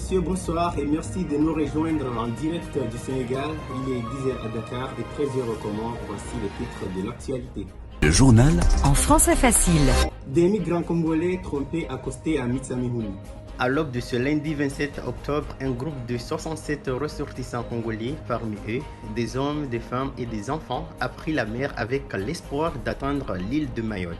messieurs, bonsoir et merci de nous rejoindre en direct du Sénégal. Il est 10h à Dakar et 13h au Comores. Voici les titres de l'actualité. Le journal en français facile. Des migrants congolais trompés accostés à Mitsamihuli. À l'aube de ce lundi 27 octobre, un groupe de 67 ressortissants congolais, parmi eux des hommes, des femmes et des enfants, a pris la mer avec l'espoir d'atteindre l'île de Mayotte.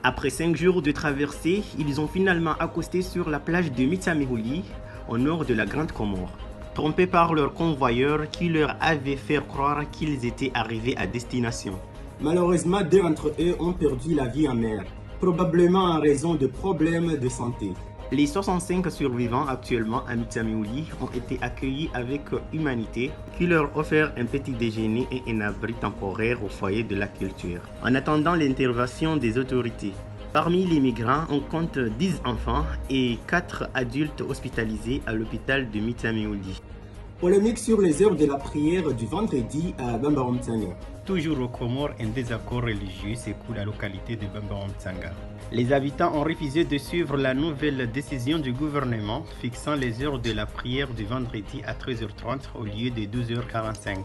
Après 5 jours de traversée, ils ont finalement accosté sur la plage de Mitsamihuli, au nord de la Grande Comore, trompés par leur convoyeur qui leur avait fait croire qu'ils étaient arrivés à destination. Malheureusement, 2 d'entre eux ont perdu la vie en mer, probablement en raison de problèmes de santé. Les 65 survivants actuellement à Mitsamihuli ont été accueillis avec humanité, qui leur offert un petit déjeuner et un abri temporaire au foyer de la culture, en attendant l'intervention des autorités. Parmi les migrants, on compte 10 enfants et 4 adultes hospitalisés à l'hôpital de Mitsamihuli. Polémique sur les heures de la prière du vendredi à Bambaramtsanga. Toujours aux Comores, un désaccord religieux secoue la localité de Bambaramtsanga. Les habitants ont refusé de suivre la nouvelle décision du gouvernement fixant les heures de la prière du vendredi à 13h30 au lieu de 12h45.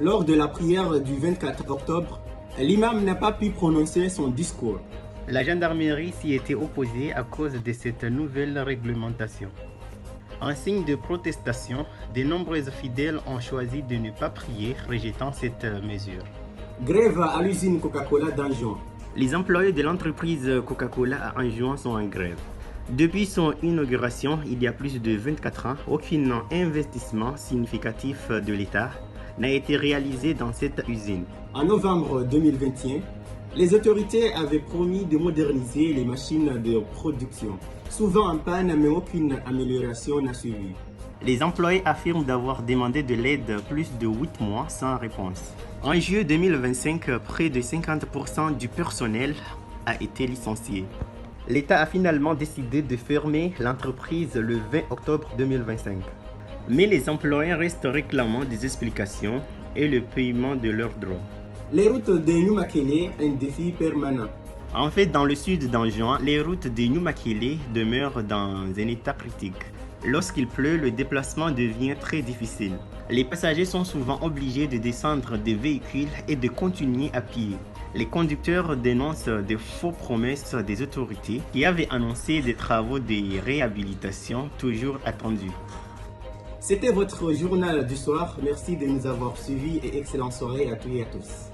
Lors de la prière du 24 octobre, l'imam n'a pas pu prononcer son discours. La gendarmerie s'y était opposée à cause de cette nouvelle réglementation. En signe de protestation, de nombreux fidèles ont choisi de ne pas prier, rejetant cette mesure. Grève à l'usine Coca-Cola d'Anjouan. Les employés de l'entreprise Coca-Cola à Anjouan sont en grève. Depuis son inauguration, il y a plus de 24 ans, aucun investissement significatif de l'État n'a été réalisé dans cette usine. En novembre 2021, les autorités avaient promis de moderniser les machines de production. Souvent en panne, mais aucune amélioration n'a suivi. Les employés affirment d'avoir demandé de l'aide plus de 8 mois sans réponse. En juillet 2025, près de 50% du personnel a été licencié. L'État a finalement décidé de fermer l'entreprise le 20 octobre 2025. Mais les employés restent réclamant des explications et le paiement de leurs droits. Les routes de Numakele, un défi permanent. En fait, dans le sud d'Anjouan, les routes de Numakele demeurent dans un état critique. Lorsqu'il pleut, le déplacement devient très difficile. Les passagers sont souvent obligés de descendre des véhicules et de continuer à pied. Les conducteurs dénoncent des fausses promesses des autorités qui avaient annoncé des travaux de réhabilitation toujours attendus. C'était votre journal du soir. Merci de nous avoir suivis et excellente soirée à tous et à tous.